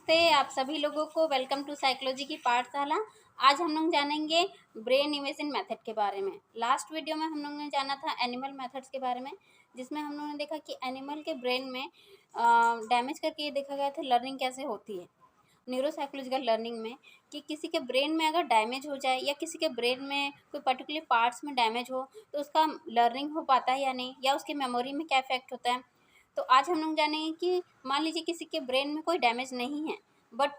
नमस्ते आप सभी लोगों को। वेलकम टू साइकोलॉजी की पाठशाला। आज हम लोग जानेंगे ब्रेन इमेजिंग मेथड के बारे में। लास्ट वीडियो में हम लोगों ने जाना था एनिमल मेथड्स के बारे में, जिसमें हम लोगों ने देखा कि एनिमल के ब्रेन में डैमेज करके ये देखा गया था लर्निंग कैसे होती है न्यूरोसाइकोलॉजिकल लर्निंग में, कि किसी के ब्रेन में अगर डैमेज हो जाए या किसी के ब्रेन में कोई पर्टिकुलर पार्ट्स में डैमेज हो तो उसका लर्निंग हो पाता है या नहीं, या उसके मेमोरी में क्या इफेक्ट होता है। तो आज हम लोग जानेंगे कि मान लीजिए किसी के ब्रेन में कोई डैमेज नहीं है, but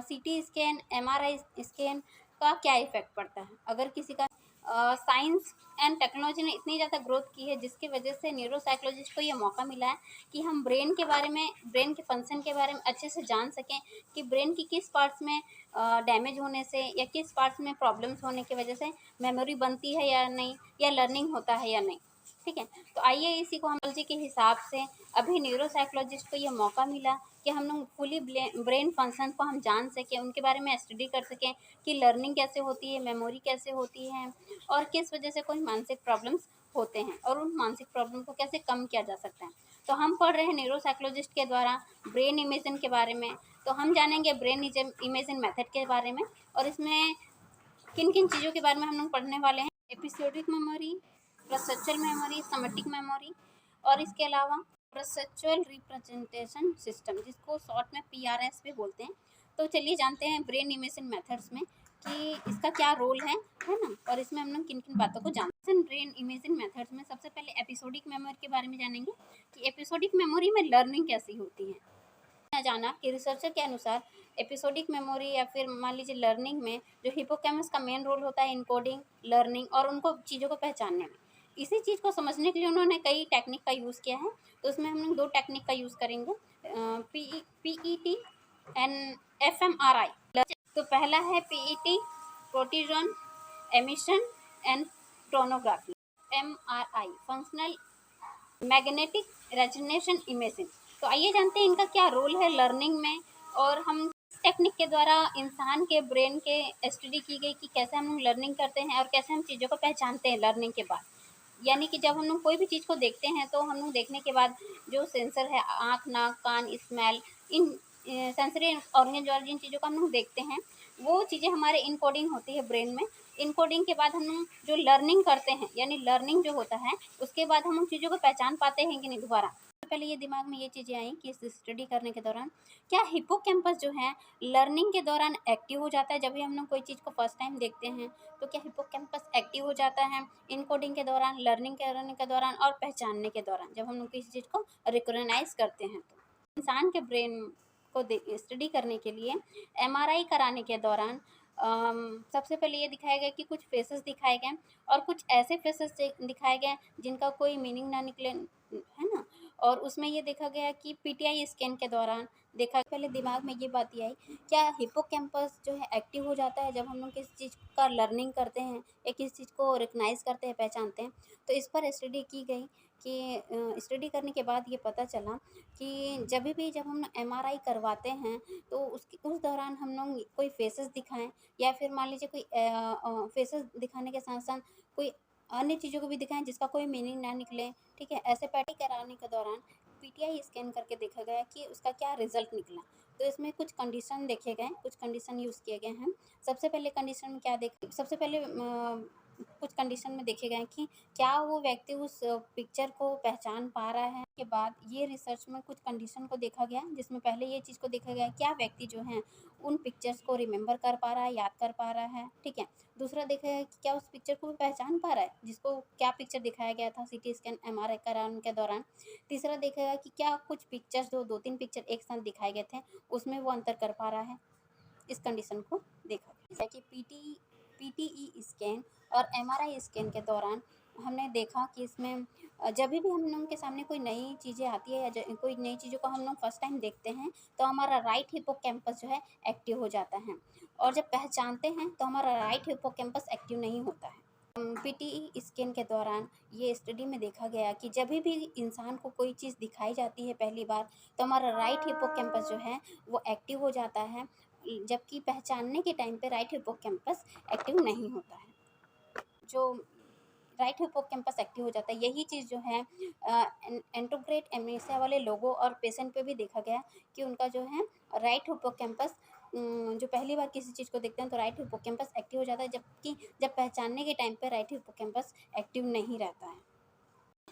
CT scan MRI scan का क्या इफेक्ट पड़ता है। अगर किसी का साइंस एंड टेक्नोलॉजी ने इतनी ज़्यादा ग्रोथ की है जिसकी वजह से न्यूरोसाइकोलॉजिस्ट को ये मौका मिला है कि हम ब्रेन के बारे में, ब्रेन के फंक्शन के बारे में अच्छे से जान सकें कि ब्रेन की किस पार्ट्स में डैमेज होने से या किस पार्ट्स में प्रॉब्लम्स होने की वजह से मेमोरी बनती है या नहीं, या लर्निंग होता है या नहीं। ठीक है, तो आइए इसी को हम टेक्नोलॉजी के हिसाब से अभी न्यूरोसाइकोलॉजिस्ट को ये मौका मिला कि हम लोग फुली ब्रेन फंक्शन को हम जान सकें, उनके बारे में स्टडी कर सकें कि लर्निंग कैसे होती है, मेमोरी कैसे होती है, और किस वजह से कोई मानसिक प्रॉब्लम्स होते हैं और उन मानसिक प्रॉब्लम को कैसे कम किया जा सकता है। तो हम पढ़ रहे हैं न्यूरोसाइकोलॉजिस्ट के द्वारा ब्रेन इमेजिंग के बारे में। तो हम जानेंगे ब्रेन इमेजिंग मेथड के बारे में, और इसमें किन किन चीज़ों के बारे में हम लोग पढ़ने वाले हैं। Episodic memory, perceptual memory, somatic memory, और इसके अलावा परसेप्चुअल रिप्रेजेंटेशन सिस्टम, जिसको शॉर्ट में पीआरएस भी बोलते हैं। तो चलिए जानते हैं ब्रेन इमेजिंग मेथड्स में कि इसका क्या रोल है ना, और इसमें हम लोग किन किन बातों को जानते हैं। ब्रेन इमेजिंग मेथड्स में सबसे पहले एपिसोडिक मेमोरी के बारे में जानेंगे कि एपिसोडिक मेमोरी में लर्निंग कैसी होती है। जाना कि रिसर्चर के अनुसार एपिसोडिक मेमोरी या फिर मान लीजिए लर्निंग में जो हिपोकैम्पस का मेन रोल होता है इनकोडिंग, लर्निंग और उनको चीज़ों को पहचानने में। इसी चीज़ को समझने के लिए उन्होंने कई टेक्निक का यूज़ किया है। तो उसमें हम लोग दो टेक्निक का यूज़ करेंगे, पीईटी एंड एफएमआरआई। तो पहला है PET, positron emission and tomography. MRI, functional magnetic resonance imaging. तो आइए जानते हैं इनका क्या रोल है लर्निंग में, और हम टेक्निक के द्वारा इंसान के ब्रेन के स्टडी की गई कि कैसे हम लोग लर्निंग करते हैं और कैसे हम चीज़ों को पहचानते हैं लर्निंग के बाद। यानी कि जब हम लोग कोई भी चीज़ को देखते हैं तो हम लोग देखने के बाद जो सेंसर है, आँख, नाक, कान, स्मेल, इन सेंसरी ऑर्गन और जिन चीज़ों को हम लोग देखते हैं वो चीज़ें हमारे इनकोडिंग होती है ब्रेन में। इनकोडिंग के बाद हम लोग जो लर्निंग करते हैं, यानी लर्निंग जो होता है उसके बाद हम उन चीज़ों को पहचान पाते हैं कि नहीं दोबारा। पहले ये दिमाग में ये चीज़ें आई कि इस स्टडी करने के दौरान क्या हिप्पोकैम्पस जो है लर्निंग के दौरान एक्टिव हो जाता है। जब भी हम लोग कोई चीज़ को फर्स्ट टाइम देखते हैं तो क्या हिप्पोकैम्पस एक्टिव हो जाता है इनकोडिंग के दौरान, लर्निंग करने के दौरान और पहचानने के दौरान, जब हम लोग किसी चीज़ को रिकॉग्नाइज करते हैं। तो इंसान के ब्रेन को स्टडी करने के लिए एमआरआई कराने के दौरान सबसे पहले ये दिखाया गया कि कुछ फेसेस दिखाए गए और कुछ ऐसे फेसेस दिखाए गए जिनका कोई मीनिंग ना निकले, है ना। और उसमें ये देखा गया कि पीटीआई स्कैन के दौरान देखा, पहले दिमाग में ये बात ये आई, क्या हिप्पोकैम्पस जो है एक्टिव हो जाता है जब हम लोग किसी चीज़ का लर्निंग करते हैं या किसी चीज़ को रिकग्नाइज करते हैं, पहचानते हैं। तो इस पर स्टडी की गई कि स्टडी करने के बाद ये पता चला कि जब हम एमआरआई करवाते हैं तो उस दौरान हम लोग कोई फेसेस दिखाएं, या फिर मान लीजिए कोई फेसेस दिखाने के साथ साथ कोई अन्य चीज़ों को भी दिखाएं जिसका कोई मीनिंग ना निकले। ठीक है, ऐसे पैटी कराने के दौरान पीटीआई स्कैन करके देखा गया कि उसका क्या रिजल्ट निकला। तो इसमें कुछ कंडीशन देखे गए, कुछ कंडीशन यूज़ किए गए हैं। सबसे पहले कंडीशन में क्या देखे, सबसे पहले कुछ कंडीशन में देखे गए कि क्या वो व्यक्ति उस पिक्चर को पहचान पा रहा है। के बाद ये रिसर्च में कुछ कंडीशन को देखा गया, जिसमें पहले ये चीज़ को देखा गया क्या व्यक्ति जो है उन पिक्चर्स को रिमेंबर कर पा रहा है, याद कर पा रहा है। ठीक है, दूसरा देखा गया कि क्या उस पिक्चर को पहचान पा रहा है जिसको क्या पिक्चर दिखाया गया था सीटी स्कैन एमआरआई कराने के दौरान। तीसरा देखा गया कि क्या कुछ पिक्चर्स, जो दो तीन पिक्चर एक साथ दिखाए गए थे, उसमें वो अंतर कर पा रहा है। इस कंडीशन को देखा गया कि पीटीई स्कैन और एमआरआई स्कैन के दौरान हमने देखा कि इसमें जब भी हम लोगों के सामने कोई नई चीज़ें आती है या कोई नई चीज़ों को हम लोग फर्स्ट टाइम देखते हैं तो हमारा राइट हिप्पोकैम्पस जो है एक्टिव हो जाता है, और जब पहचानते हैं तो हमारा राइट हिप्पोकैम्पस एक्टिव नहीं होता है। पीटीई स्कैन के दौरान ये स्टडी में देखा गया कि जब भी इंसान को कोई चीज़ दिखाई जाती है पहली बार तो हमारा राइट हिप्पोकैम्पस जो है वो एक्टिव हो जाता है, जबकि पहचानने के टाइम पे राइट हिप्पोकैम्पस एक्टिव नहीं होता है। जो राइट हिप्पोकैम्पस एक्टिव हो जाता है। यही चीज़ जो है एंटोग्रेट एमनेसिया वाले लोगों और पेशेंट पे भी देखा गया कि उनका जो है राइट हिप्पोकैम्पस जो पहली बार किसी चीज़ को देखते हैं तो राइट हिप्पोकैम्पस एक्टिव हो जाता है, जबकि जब पहचानने के टाइम पे राइट हिप्पोकैम्पस एक्टिव नहीं रहता है।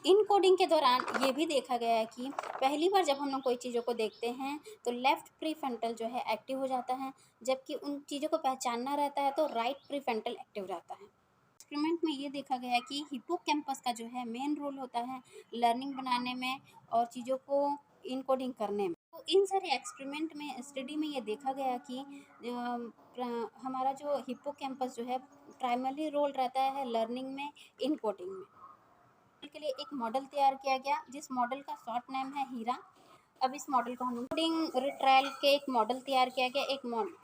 इन कोडिंग के दौरान ये भी देखा गया है कि पहली बार जब हम लोग कोई चीज़ों को देखते हैं तो लेफ्ट प्रीफ्रंटल जो है एक्टिव हो जाता है, जबकि उन चीज़ों को पहचानना रहता है तो राइट प्रीफ्रंटल एक्टिव रहता है। एक्सपेरिमेंट में ये देखा गया है कि हिप्पोकैम्पस का जो है मेन रोल होता है लर्निंग बनाने में और चीज़ों को इनकोडिंग करने में। तो इन सारे एक्सपेरिमेंट में स्टडी में ये देखा गया कि हमारा जो हिप्पोकैम्पस जो है प्राइमरी रोल रहता है लर्निंग में, इनकोडिंग में। के लिए एक मॉडल तैयार किया गया जिस मॉडल का शॉर्ट नेम है हीरा। अब इस मॉडल को हम कोडिंग रिट्रायल के एक मॉडल तैयार किया गया,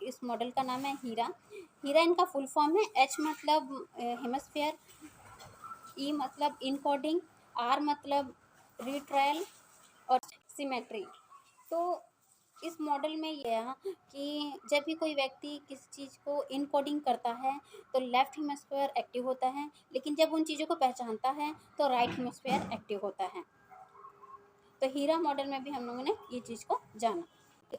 इस मॉडल का नाम है हीरा। हीरा इनका फुल फॉर्म है। एच मतलब हेमस्फेयर, ई मतलब इनकोडिंग, आर मतलब रिट्रायल और सिमेट्री। तो इस मॉडल में यह है कि जब भी कोई व्यक्ति किसी चीज़ को इनकोडिंग करता है तो लेफ्ट हेमिस्फीयर एक्टिव होता है, लेकिन जब उन चीज़ों को पहचानता है तो राइट हेमिस्फीयर एक्टिव होता है। तो हीरा मॉडल में भी हम लोगों ने ये चीज़ को जाना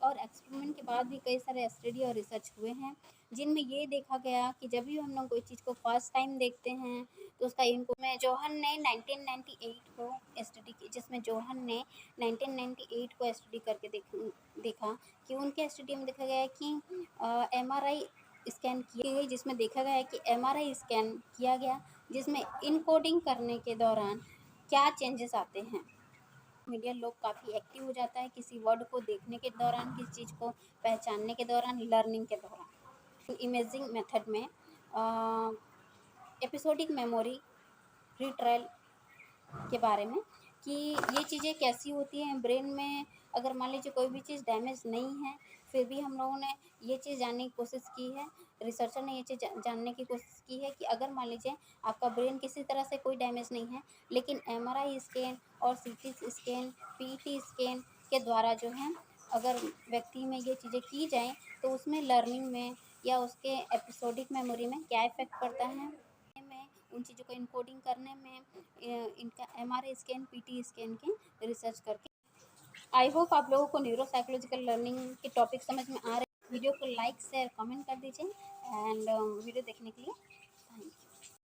और एक्सपेरिमेंट के बाद भी कई सारे स्टडी और रिसर्च हुए हैं जिनमें ये देखा गया कि जब भी हम लोग कोई चीज़ को फर्स्ट टाइम देखते हैं तो उसका इनको में जोहन ने 1998 को स्टडी की, जिसमें जोहन ने 1998 को स्टडी करके देखा कि उनके स्टडी में देखा गया है कि MRI स्कैन की गई, जिसमें देखा गया है कि MRI स्कैन किया गया जिसमें इनकोडिंग करने के दौरान क्या चेंजेस आते हैं। मीडिया लोग काफ़ी एक्टिव हो जाता है किसी वर्ड को देखने के दौरान, किसी चीज़ को पहचानने के दौरान, लर्निंग के दौरान। इमेजिंग मेथड में एपिसोडिक मेमोरी रिट्रायल के बारे में कि ये चीज़ें कैसी होती हैं ब्रेन में। अगर मान लीजिए कोई भी चीज़ डैमेज नहीं है फिर भी हम लोगों ने ये चीज़ जानने की कोशिश की है, रिसर्चर ने ये चीज़ जानने की कोशिश की है कि अगर मान लीजिए आपका ब्रेन किसी तरह से कोई डैमेज नहीं है लेकिन MRI स्कैन और CT स्कैन, PET स्कैन के द्वारा जो है अगर व्यक्ति में ये चीज़ें की जाएँ तो उसमें लर्निंग में या उसके एपिसोडिक मेमोरी में क्या इफ़ेक्ट पड़ता है, में उन चीज़ों को इनकोडिंग करने में इनका MRI स्कैन, PT स्कैन के रिसर्च करके। आई होप आप लोगों को न्यूरो साइकोलॉजिकल लर्निंग के टॉपिक समझ में आ रहे हैं। वीडियो को लाइक शेयर कमेंट कर दीजिए एंड वीडियो देखने के लिए थैंक यू।